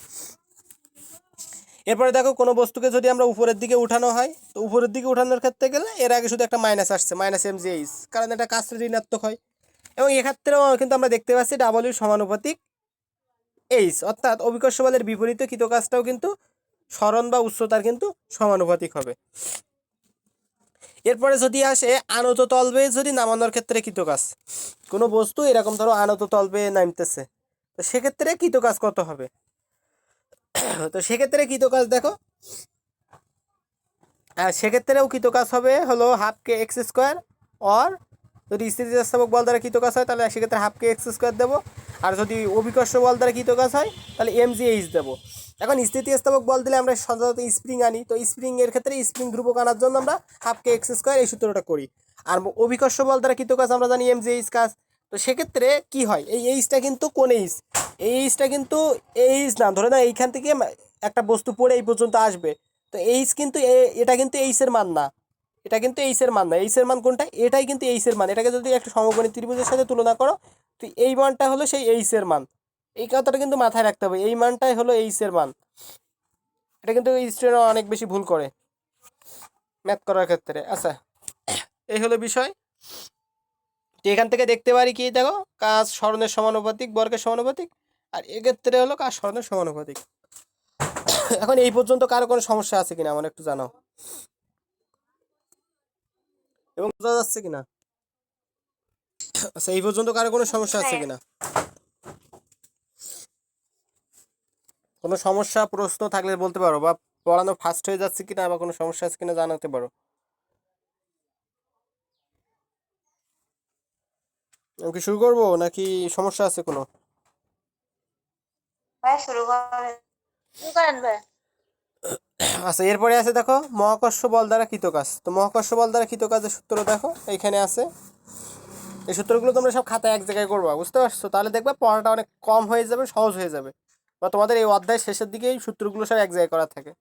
এরপরে দেখো কোনো বস্তুকে যদি আমরা উপরের দিকে উঠানো হয়, তো উপরের দিকে উঠানোর ক্ষেত্রে গেলে এর আগে শুধু একটা মাইনাস আসছে, মাইনাস এম জি এইচ, কারণ এটা কাজটা ঋণাত্মক হয়। এবং এক্ষেত্রেও কিন্তু আমরা দেখতে পাচ্ছি ডাবলিউ সমানুপাতিক এইচ, অর্থাৎ অভিকর্ষ বলের বিপরীতে কৃত কাজটাও কিন্তু সরণ বা উচ্চতার কিন্তু সমানুপাতিক হবে। এরপরে যদি আসে আনত তলবে যদি নামানোর ক্ষেত্রে কৃত কাজ, কোনো বস্তু এরকম ধরো আনত তলবে নামতেছে, তো সেক্ষেত্রে কৃত কাজ কত হবে? তো সেক্ষেত্রে কৃত কাজ দেখো, সেক্ষেত্রেও কৃত কাজ হবে হলো half K x square, or যদি স্থিতিস্থাপক বল দ্বারা কৃত কাজ হয় তাহলে সেক্ষেত্রে হাফ কে এক্স স্কোয়ার দেবো, আর যদি অভিকর্ষ বল দ্বারা কৃত কাজ হয় তাহলে এম জি এইচ দেবো। এখন স্থিতিস্থাপক বল দিলে আমরা সাধারণত স্প্রিং আনি, তো স্প্রিং এর ক্ষেত্রে স্প্রিং ধ্রুবক আনার জন্য আমরা হাফ কে এক্স স্কোয়ার এই সূত্রটা করি। আর অভিকর্ষ বল দ্বারা কৃত কাজ আমরা জানি এম জি এইচ কাজ। তো সেক্ষেত্রে কি হয়, এই এইচটা কিন্তু কোন এইচ? এই এইচটা কিন্তু এইচ না, ধরে না এইখান থেকে একটা বস্তু পড়ে এই পর্যন্ত আসবে, তো এইচ কিন্তু এটা কিন্তু এইচের মান না, এটা কিন্তু এইচের মান না। এইচের মান কোনটা? এটাই কিন্তু এইচের মান। এটাকে যদি একটা সমকোণী ত্রিভুজের সাথে তুলনা করো, তো এই মানটা হলো সেই এইচের মান। এই কথাটা কিন্তু মাথায় রাখতে হবে, এই মানটাই হলো এইচের মান। এটা কিন্তু স্টুডেন্টরা অনেক বেশি ভুল করে ম্যাথ করার ক্ষেত্রে। আচ্ছা, এই হলো বিষয়। তো এখান থেকে দেখতে পারি কি, দেখো কাজ সরণের সমানুপাতিক, বর্গের সমানুপাতিক, আর এক্ষেত্রে হলো কাজ সরণের সমানুপাতিক। এখন এই পর্যন্ত কারো কোনো সমস্যা আছে কিনা আমার একটু জানাও, এবং বোঝা যাচ্ছে কিনা? আচ্ছা, এই পর্যন্ত কারো কোনো সমস্যা আছে কিনা? কোনো সমস্যা প্রশ্ন থাকলে বলতে পারো, বা পড়ানো ফাস্ট হয়ে যাচ্ছে কিনা, বা কোনো সমস্যা আছে কিনা জানাতে পারো। আমি কি শুরু করবো নাকি সমস্যা আছে কোনো? ভাইয়া শুরু করেন, শুরু করেন ভাইয়া। আচ্ছা, এরপরে আছে দেখো মহাকর্ষ বল দ্বারা কৃত কাজ। তো মহাকর্ষ বল দ্বারা কৃত কাজের সূত্র দেখো এইখানে আছে। এই সূত্রগুলো তোমরা সব খাতায় এক জায়গায় করবা, বুঝতে পারছো? তাহলে দেখবে পড়াটা অনেক কম হয়ে যাবে, সহজ হয়ে যাবে। বা তোমাদের এই অধ্যায়ের শেষের দিকে এই সূত্রগুলো সব এক জায়গায় করা থাকে।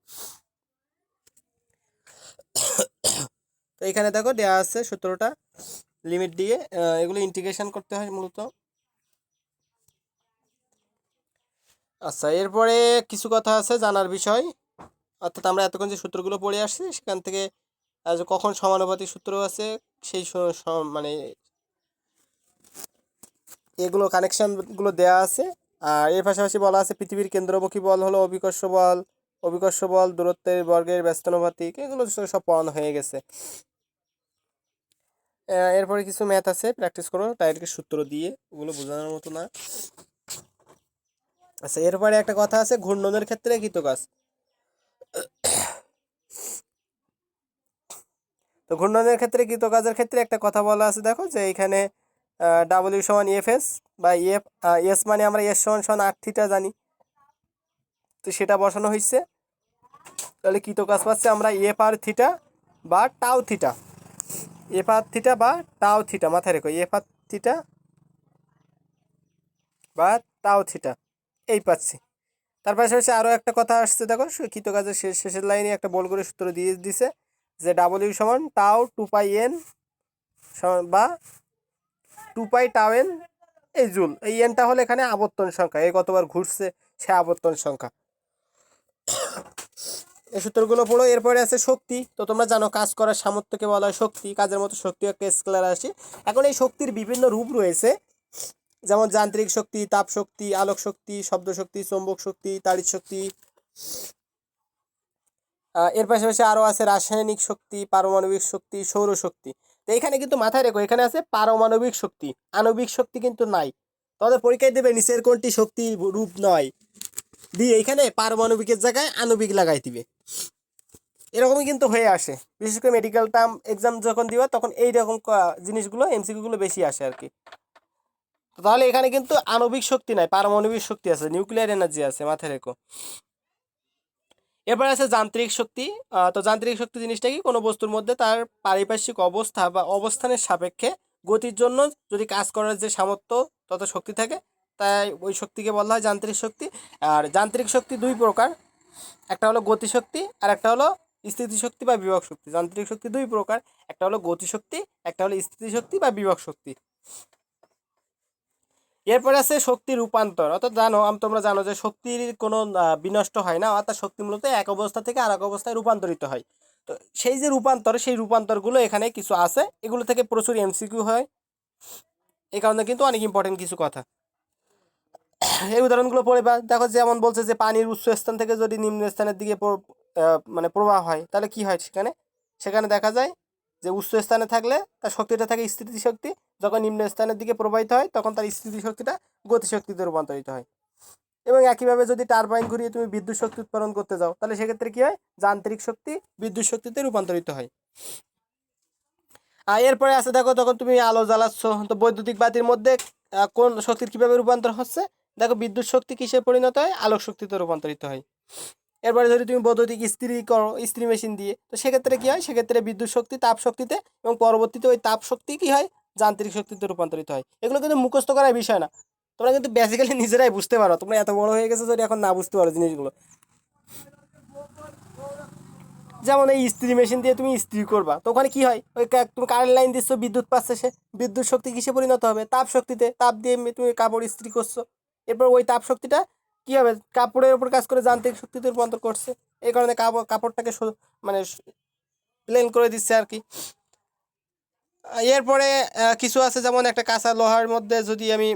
তো এইখানে দেখো দেওয়া আছে সূত্রটা, লিমিট দিয়ে এগুলো ইন্টিগ্রেশন করতে হয় মূলত। আচ্ছা, এরপরে কিছু কথা আছে জানার বিষয়। অর্থাৎ আমরা এতক্ষণ যে সূত্রগুলো পড়ে আসছি সেখান থেকে যে কখন সমানুপাতিক সূত্র আছে সেই মানে এগুলো কানেকশানগুলো দেওয়া আছে। আর এর পাশাপাশি বলা আছে পৃথিবীর কেন্দ্রমুখী বল হলো অভিকর্ষ বল, অভিকর্ষ বল দূরত্বের বর্গের ব্যস্তানুপাতিক, এগুলো সব পড়ানো হয়ে গেছে। এরপরে কিছু ম্যাথ আছে, প্র্যাকটিস করো ডাইরেক্ট সূত্র দিয়ে, ওগুলো বোঝানোর মতো না। আচ্ছা, এরপরে একটা কথা আছে ঘূর্ণনের ক্ষেত্রে কৃত কাজ। তো ঘূর্ণনের ক্ষেত্রে কৃত কাজের ক্ষেত্রে একটা কথা বলা আছে দেখো, যে এইখানে ডাব্লিউ সমান এফ এস বা এফ এস, মানে আমরা এস সমান সমান আট থিটা জানি, তো সেটা বসানো হয়েছে। তাহলে কৃত কাজ পাচ্ছে আমরা এফ আর থিটা বা টাও থিটা, এফ আর থিটা বা টাও থিটা, মাথায় রেখো এফ আর থিটা বা টাও থিটা, এই পাচ্ছি। তার পাশাপাশি আরও একটা কথা আসছে দেখো, কৃত কাজের শেষের লাইনে একটা বল করে সূত্র দিয়ে দিছে, যে ডাব্লিউ সমান টাও টু পাই এন বা টু পাই টাও এন এই জুল। এই এনটা হলো এখানে আবর্তন সংখ্যা, এই কতবার ঘুরছে সে আবর্তন সংখ্যা। এই সূত্রগুলো পড়ো। এরপরে আছে শক্তি। তো তোমরা জানো কাজ করার সামর্থ্যকে বলা হয় শক্তি, কাজের মতো শক্তি একটা স্কেলার রাশি। এখন এই শক্তির বিভিন্ন রূপ রয়েছে, যেমন যান্ত্রিক শক্তি, তাপ শক্তি, আলোক শক্তি, শব্দ শক্তি, চৌম্বক শক্তি, তাড়িৎ শক্তি। এর পাশাপাশি আরও আছে রাসায়নিক শক্তি, পারমাণবিক শক্তি, সৌরশক্তি। তো এখানে কিন্তু মাথায় রেখো এখানে আছে পারমাণবিক শক্তি, আণবিক শক্তি কিন্তু নাই। তোমাদের পরীক্ষায় দেবে নিচের কোনটি শক্তি রূপ নয়, দিয়ে এখানে পারমাণবিকের জায়গায় আণবিক লাগাই দিবে। এরকমই কিন্তু হয়ে আসে, বিশেষ করে মেডিকেল টার্ম এক্সাম যখন দিবা তখন এইরকম জিনিসগুলো এমসিকিউগুলো বেশি আসে আর কি। তো তাহলে এখানে কিন্তু আণবিক শক্তি নাই, পারমাণবিক শক্তি আছে, নিউক্লিয়ার এনার্জি আছে, মাথায় রেখো। এরপর আছে যান্ত্রিক শক্তি। তো যান্ত্রিক শক্তি জিনিসটা কি, কোনো বস্তুর মধ্যে তার পারিপার্শ্বিক অবস্থা বা অবস্থানের সাপেক্ষে গতির জন্য যদি কাজ করার যে সামর্থ্য তত শক্তি থাকে, তাই ওই শক্তিকে বলা হয় যান্ত্রিক শক্তি। আর যান্ত্রিক শক্তি দুই প্রকার, একটা হলো গতিশক্তি আর একটা হলো স্থিতিশক্তি বা বিভব শক্তি। যান্ত্রিক শক্তি দুই প্রকার, একটা হলো গতিশক্তি, একটা হলো স্থিতিশক্তি বা বিভব শক্তি। এরপরে আছে শক্তি রূপান্তর। অর্থাৎ তোমরা জানো যে শক্তির কোনো বিনষ্ট হয় না, অর্থাৎ শক্তি মূলত এক অবস্থা থেকে আর এক অবস্থায় রূপান্তরিত হয়। তো সেই যে রূপান্তর, সেই রূপান্তরগুলো এখানে কিছু আছে, এগুলো থেকে প্রচুর এমসিকিউ হয়, এই কারণে কিন্তু অনেক ইম্পর্টেন্ট কিছু কথা। এই উদাহরণগুলো পড়ে বা দেখো, যেমন বলছে যে পানির উৎস স্থান থেকে যদি নিম্ন স্থানের দিকে মানে প্রবাহ হয় তাহলে কি হয়, সেখানে সেখানে দেখা যায় যে উচ্চ স্থানে থাকলে তার শক্তিটা থাকে স্থিতিশক্তি, যখন নিম্ন স্থানের দিকে প্রবাহিত হয় তখন তার স্থিতিশক্তিটা গতিশক্তিতে রূপান্তরিত হয়। এবং একইভাবে যদি টারবাইন ঘুরিয়ে তুমি বিদ্যুৎ শক্তি উৎপাদন করতে যাও তাহলে সেক্ষেত্রে কি হয়, যান্ত্রিক শক্তি বিদ্যুৎ শক্তিতে রূপান্তরিত হয়। আর এরপরে আছে দেখো, তখন তুমি আলো জ্বালাচ্ছ, তো বৈদ্যুতিক বাতির মধ্যে কোন শক্তির কিভাবে রূপান্তর হচ্ছে, দেখো বিদ্যুৎ শক্তি কিসে পরিণত হয়, আলোক শক্তিতে রূপান্তরিত হয়। এরপরে যদি তুমি বৈদ্যুতিক ইস্ত্রি করো ইস্ত্রি মেশিন দিয়ে, তো সেক্ষেত্রে কি হয়, সেক্ষেত্রে বিদ্যুৎ শক্তি তাপ শক্তিতে, এবং পরবর্তীতে ওই তাপ শক্তি কি হয়, যান্ত্রিক শক্তিতে রূপান্তরিত হয়। এগুলো কিন্তু মুখস্থ করার বিষয় না, তোমরা কিন্তু বেসিক্যালি নিজেরাই বুঝতে পারো, তোমরা এত বড় হয়ে গেছো যদি এখন না বুঝতে পারো জিনিসগুলো। যেমন এই ইস্ত্রি মেশিন দিয়ে তুমি ইস্ত্রি করবা, তো ওখানে কি হয়, ওই তুমি কারেন্ট লাইন দিচ্ছ, বিদ্যুৎ পাচ্ছে, সে বিদ্যুৎ শক্তি কিসে পরিণত হবে, তাপ শক্তিতে, তাপ দিয়ে তুমি কাপড় ইস্ত্রি করছো। এরপর ওই তাপ শক্তিটা কি হবে, কাপড়ের উপর কাজ করে যান্ত্রিক শক্তিতে রূপান্তর করছে, এই কারণে কাপড়টাকে মানে প্লেন করে দিচ্ছে আর কি। এরপরে কিছু আছে, যেমন একটা কাঁচা লোহার মধ্যে যদি আমি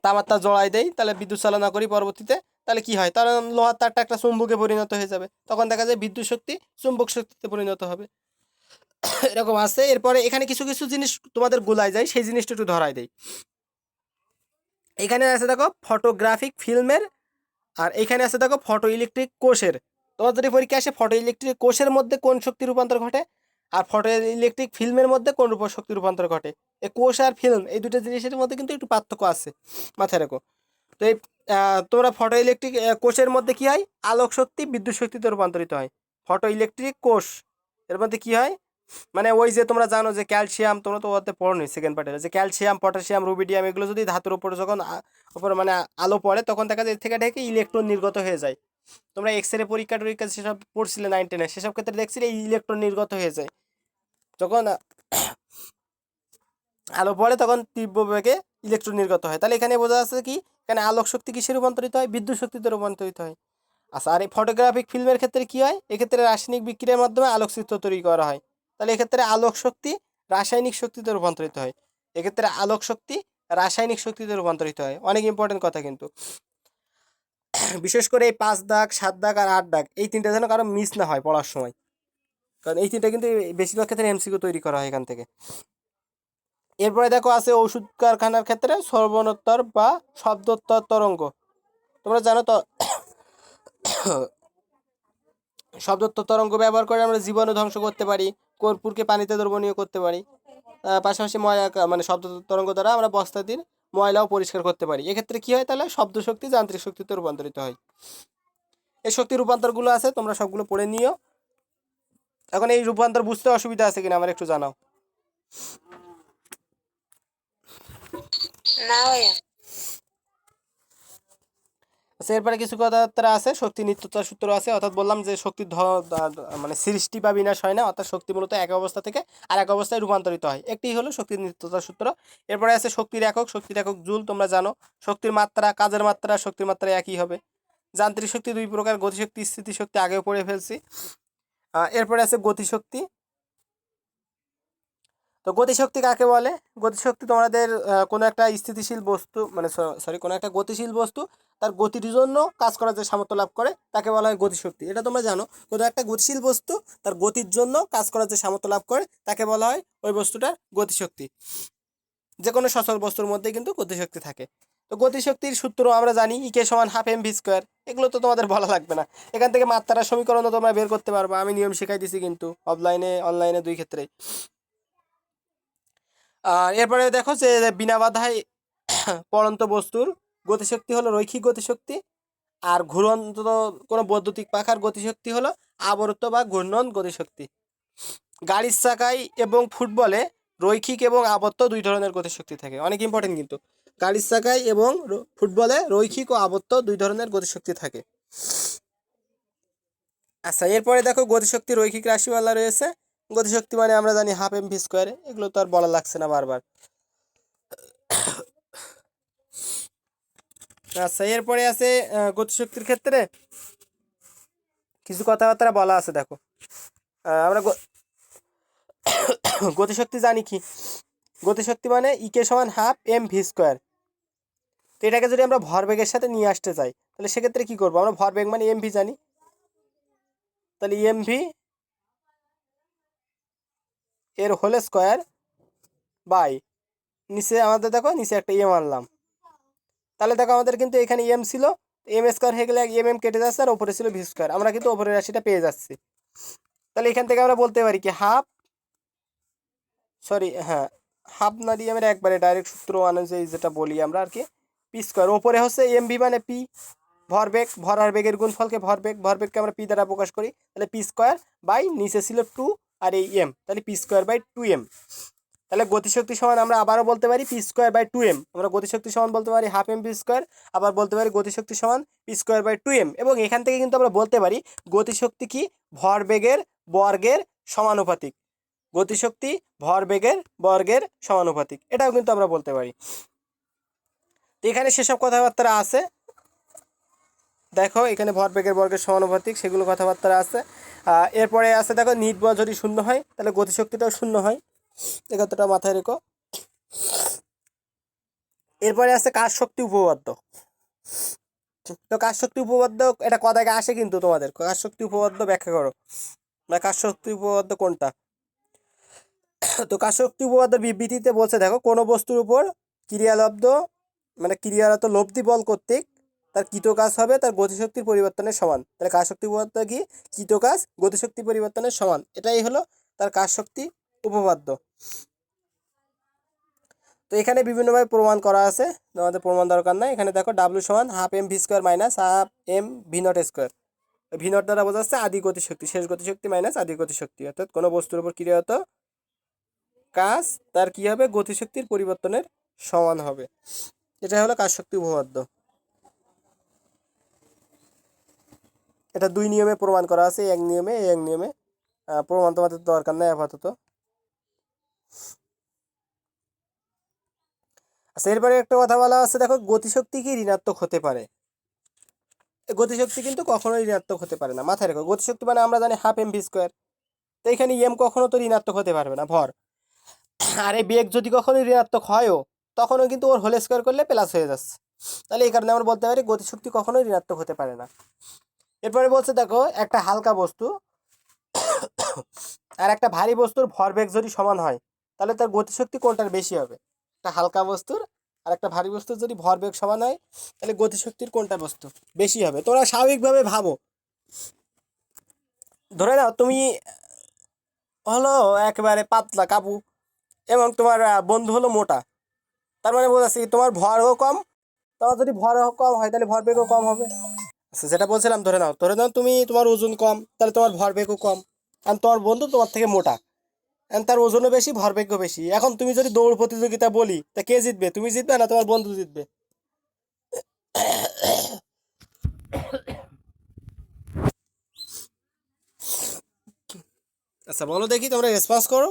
তামার তার জড়াই দেই, তাহলে বিদ্যুৎ চালনা করি পরবর্তীতে, তাহলে কি হয়, তার লোহার তারটা একটা চুম্বকে পরিণত হয়ে যাবে, তখন দেখা যায় বিদ্যুৎ শক্তি চুম্বক শক্তিতে পরিণত হবে। এরকম আছে। এরপরে এখানে কিছু কিছু জিনিস তোমাদের গুলাই যায়, সেই জিনিসটা একটু ধরাই দেয়। এখানে আছে দেখো ফটোগ্রাফিক ফিল্মের, আর এখানে আছে দেখো ফটো ইলেকট্রিক কোষের। তোমার যদি পরীক্ষা আসে ফটো ইলেকট্রিক কোষের মধ্যে কোন শক্তি রূপান্তর ঘটে, আর ফটো ইলেকট্রিক ফিল্মের মধ্যে কোন শক্তি রূপান্তর ঘটে, এই কোষ আর ফিল্ম এই দুটো জিনিসের মধ্যে কিন্তু একটু পার্থক্য আছে, মাথায় রাখো। তো এই তোমরা ফটো ইলেকট্রিক কোষের মধ্যে কি হয়, আলোক শক্তি বিদ্যুৎ শক্তিতে রূপান্তরিত হয়। ফটো ইলেকট্রিক কোষ এর মধ্যে কি হয়, মানে ওই যে তোমরা জানো যে ক্যালসিয়াম, তোমরা তো ওতে পড়োনি সেকেন্ড পার্টে, যে ক্যালসিয়াম পটাশিয়াম রুবিডিয়াম এগুলো যদি ধাতুর উপরে যখন উপরে মানে আলো পড়ে তখন দেখা যায় এর থেকে ঢেকে ইলেকট্রন নির্গত হয়ে যায়। তোমরা এক্স রে পরীক্ষা টরীক্ষা সেসব পড়ছিলে 9-10-এ, সেসব ক্ষেত্রে দেখছিলে এই ইলেকট্রন নির্গত হয়ে যায় যখন আলো পড়ে তখন তীব্র বেগে ইলেকট্রন নির্গত হয়। তাহলে এখানে বোঝা যাচ্ছে কি, এখানে আলোক শক্তি কিসে রূপান্তরিত হয়, বিদ্যুৎ শক্তিতে রূপান্তরিত হয়। আচ্ছা, আর এই ফটোগ্রাফিক ফিল্মের ক্ষেত্রে কি হয়, এক্ষেত্রে রাসায়নিক বিক্রিয়ার মাধ্যমে আলোকচিত্র তৈরি করা হয়। তাহলে এক্ষেত্রে আলোক শক্তি রাসায়নিক শক্তিতে রূপান্তরিত হয়। এক্ষেত্রে আলোক শক্তি রাসায়নিক শক্তিতে রূপান্তরিত হয়। অনেক ইম্পর্টেন্ট কথা কিন্তু, বিশেষ করে এই 5 দাগ 7 দাগ আর 8 দাগ এই তিনটা যেন কারো মিস না হয় পড়ার সময়, কারণ এই তিনটা কিন্তু বেশিরভাগ ক্ষেত্রে এমসিকিউ তৈরি করা হয় এখান থেকে। এরপরে দেখো আছে ওষুধ কারখানার ক্ষেত্রে শ্রবণোত্তর বা শব্দোত্তর তরঙ্গ। তোমরা জানো তো শব্দোত্তর তরঙ্গ ব্যবহার করে আমরা জীবাণু ধ্বংস করতে পারি, কর্পূরকে পানিতে দ্রবণীয় করতে পারি। পাশাপাশি ময়লা মানে শব্দ তরঙ্গ দ্বারা আমরা বস্তাতির ময়লাও পরিষ্কার করতে পারি। এক্ষেত্রে কি হয়, তাহলে শব্দ শক্তি যান্ত্রিক শক্তিতে রূপান্তরিত হয়। এই শক্তি রূপান্তরগুলো আছে, তোমরা সবগুলো পড়ে নিও। এখন এই রূপান্তর বুঝতে অসুবিধা আছে কিনা আমার একটু জানাও। না ভাইয়া। আচ্ছা, এরপরে কিছু কথাবার্তা আছে, শক্তি নিত্যতার সূত্র আছে, অর্থাৎ বললাম যে শক্তির মানে সৃষ্টি বা বিনাশ হয় না, অর্থাৎ শক্তি মূলত এক অবস্থা থেকে আর এক অবস্থায় রূপান্তরিত হয়। একটি হলো শক্তির নিত্যতার সূত্র। এরপরে আছে শক্তির একক, শক্তির একক জুল, তোমরা জানো। শক্তির মাত্রা, কাজের মাত্রা শক্তির মাত্রা একই হবে। যান্ত্রিক শক্তি দুই প্রকার, গতিশক্তি স্থিতিশক্তি আগেও পড়ে ফেলছি। এরপরে আছে গতিশক্তি। তো গতিশক্তি কাকে বলে, গতিশক্তি তোমাদের কোনো একটা স্থিতিশীল বস্তু মানে সরি কোনো একটা গতিশীল বস্তু তার গতির জন্য কাজ করার যে সামর্থ্য লাভ করে তাকে বলা হয় গতিশক্তি। এটা তোমরা জানো, কোনো একটা গতিশীল বস্তু তার গতির জন্য কাজ করার যে সামর্থ্য লাভ করে তাকে বলা হয় ওই বস্তুটার গতিশক্তি। যে কোনো সচল বস্তুর মধ্যে কিন্তু গতিশক্তি থাকে। তো গতিশক্তির সূত্র আমরা জানি, ইকে সমান হাফ এম ভি স্কোয়ার, এগুলো তো তোমাদের বলা লাগবে না। এখান থেকে মাত্রার সমীকরণও তোমরা বের করতে পারবা, আমি নিয়ম শিখাই দিছি কিন্তু অফলাইনে অনলাইনে দুই ক্ষেত্রেই। আর এরপরে দেখো যে বিনা বাধায় পড়ন্ত বস্তুর গতিশক্তি হলো রৈখিক গতিশক্তি, আর ঘুরন্ত কোনো বৈদ্যুতিক পাখার গতিশক্তি হলো আবর্ত বা ঘূর্ণন গতিশক্তি। গাড়ির চাকায় এবং ফুটবলে রৈখিক এবং আবর্ত দুই ধরনের গতিশক্তি থাকে, অনেক ইম্পর্টেন্ট কিন্তু। গাড়ির চাকায় এবং ফুটবলে রৈখিক ও আবর্ত দুই ধরনের গতিশক্তি থাকে। আচ্ছা, এরপরে দেখো গতিশক্তি রৈখিক রাশিমালা রয়েছে। গতিশক্তি মানে আমরা জানি হাফ এম ভি স্কোয়ার, এগুলো তো আর বলা লাগছে না বারবার। আচ্ছা, এরপরে আছে গতিশক্তির ক্ষেত্রে কিছু কথাবার্তা বলা আছে দেখো। আমরা গতিশক্তি জানি কি, গতিশক্তি মানে ইকে সমান হাফ এম ভি স্কোয়ার। তো এটাকে যদি আমরা ভরবেগের সাথে নিয়ে আসতে চাই তাহলে সেক্ষেত্রে কি করবো, আমরা ভরবেগ মানে এম ভি জানি, তাহলে এম ভি এর হোল স্কোয়ার বাই নিচে আমাদের দেখো নিচে একটা এম আনলাম, তাহলে দেখো আমাদের কিন্তু এখানে এম ছিল, এম স্কোয়ার হয়ে গেলে এম এম কেটে যাচ্ছে আর ওপরে ছিল ভি স্কোয়ার, আমরা কিন্তু ওপরের রাশিটা পেয়ে যাচ্ছি। তাহলে এখান থেকে আমরা বলতে পারি কি হাফ সরি হ্যাঁ হাফ না দিয়ে আমরা একবারে ডাইরেক্ট সূত্র অনুযায়ী যেটা বলি আমরা আর কি, পি স্কোয়ার ওপরে হচ্ছে এম ভি মানে পি ভরবেগ, ভরার বেগের গুণফলকে ভরবেগ, ভরবেগকে আমরা পি দ্বারা প্রকাশ করি, তাহলে পি স্কোয়ার বাই নিচে ছিল 2 আর এই এম, তাহলে পি স্কোয়ার বাই 2m। তাহলে গতিশক্তি সমান আমরা আবারও বলতে পারি পি স্কোয়ার বাই 2m, আমরা গতিশক্তি সমান বলতে পারি হাফ এম পি স্কোয়ার, আবার বলতে পারি গতিশক্তি সমান পি স্কোয়ার বাই 2m। এবং এখান থেকে কিন্তু আমরা বলতে পারি গতিশক্তি কি ভরবেগের বর্গের সমানুপাতিক, গতিশক্তি ভরবেগের বর্গের সমানুপাতিক, এটাও কিন্তু আমরা বলতে পারি। তো এখানে সেসব কথাবার্তা আছে দেখো, এখানে ভরবেগের বর্গের সমানুপাতিক সেগুলো কথাবার্তা আছে। এরপরে আছে দেখো নিট বল যদি শূন্য হয় তাহলে গতিশক্তিটাও শূন্য হয়, এ কথাটা মাথায় রেখো। এরপরে আছে কাজ শক্তি উপপাদ্য। তো কাজ শক্তি উপপাদ্য এটা কদাকে আসে কিন্তু তোমাদের, কাজ শক্তি উপপাদ্য ব্যাখ্যা করো, না কাজ শক্তি উপপাদ্য কোনটা। তো কাজ শক্তি উপপাদ্যের বিবৃতিতে বলছে দেখো, কোনো বস্তুর উপর ক্রিয়ালব্ধ মানে ক্রিয়ারত লব্ধি বল কর্তৃক তার কৃত কাজ হবে তার গতিশক্তির পরিবর্তনের সমান। তাহলে কাজ শক্তি উপপাদ্য কি, কৃত কাজ গতিশক্তি পরিবর্তনের সমান, এটাই হলো তার কাজ শক্তি উপপাদ্য। তো এখানে বিভিন্নভাবে প্রমাণ করা আছে, আমাদের প্রমাণ দরকার নাই। এখানে দেখো ডাব্লিউ সমান half M V square minus half M V naught square. V naught দ্বারা বোঝা যাচ্ছে আদি গতিশক্তি, শেষ গতিশক্তি মাইনাস আদি গতিশক্তি, অর্থাৎ কোনো বস্তুর উপর ক্রিয়ারত কাজ তার কি হবে, গতিশক্তির পরিবর্তনের সমান হবে। এটা হলো কাজ শক্তি উপপাদ্য। এটা 2 নিয়মে প্রমাণ করা আছে, এক নিয়মে এক নিয়মে। প্রমাণ তোমাদের দরকার নেই আপাতত। আচ্ছা, এরপরে একটা কথা বলা আছে, দেখো গতিশক্তি কি ঋণাত্মক হতে পারে? গতিশক্তি কিন্তু কখনোই ঋণাত্মক হতে পারে না, মাথায় রেখো। গতিশক্তি মানে আমরা জানি হাফ এম ভি স্কোয়ার। তো এখানে এম কখনো তো ঋণাত্মক হতে পারবে না, ভর। আর এই বেগ যদি কখনো ঋণাত্মক হয়ও, তখনও কিন্তু ওর হোল স্কোয়ার করলে প্লাস হয়ে যাচ্ছে। তাহলে এই কারণে আমরা বলতে পারি গতিশক্তি কখনোই ঋণাত্মক হতে পারে না। এরপরে বলছে দেখো একটা হালকা বস্তু আর একটা ভারী বস্তুর ভরবেগ যদি সমান হয়, তাহলে তার গতিশক্তি কোনটার বেশি হবে? একটা হালকা বস্তুর আর একটা ভারী বস্তুর যদি ভরবেগ সমান হয়, তাহলে গতিশক্তির কোনটা বস্তু বেশি হবে? তোমরা স্বাভাবিকভাবে ভাবো। ধরে নাও তুমি হলো একেবারে পাতলা কাবু এবং তোমার বন্ধু হলো মোটা। তার মানে বোঝাচ্ছি তোমার ভরও কম। তোমার যদি ভরও কম হয় তাহলে ভরবেগও কম হবে। আচ্ছা, যেটা বলছিলাম, ধরে নাও তুমি, তোমার ওজন কম, তাহলে তোমার ভরবেগও কম। আর তোমার বন্ধু তোমার থেকে মোটা, and তার ওজনও বেশি, ভরবেগও বেশি। এখন তুমি যদি দৌড় প্রতিযোগিতা বলি, তা কে জিতবে? তুমি জিতবে না তোমার বন্ধু জিতবে? আচ্ছা বলো দেখি, তোমরা রেসপন্স করো।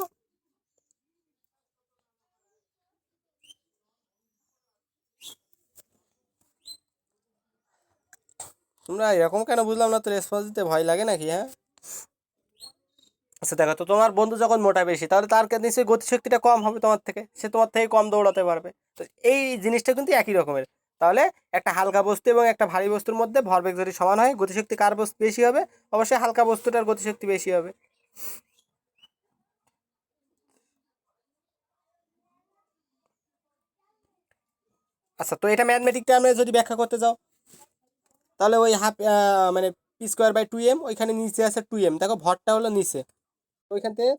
তোমরা এরকম কেন বুঝলাম না তো, রেসপন্স দিতে ভয় লাগে নাকি? হ্যাঁ, আচ্ছা দেখো, তো তোমার বন্ধু যখন মোটা বেশি, তাহলে তার নিশ্চয়ই গতিশক্তিটা কম হবে তোমার থেকে, সে তোমার থেকে কম দৌড়াতে পারবে। তো এই জিনিসটা কিন্তু একই রকমের। তাহলে একটা হালকা বস্তু এবং একটা ভারী বস্তুর মধ্যে ভরবেগ যদি সমান হয়, গতিশক্তি কার বেশি হবে? অবশ্যই হালকা বস্তুটার গতিশক্তি বেশি হবে। আচ্ছা, তো এটা ম্যাথমেটিকটা আমরা যদি ব্যাখ্যা করতে যাও, তাহলে ওই হাফ মানে P square by two M, ওইখানে নিচে আছে টু এম, দেখো ভরটা হলো নিচে, ওইখান থেকে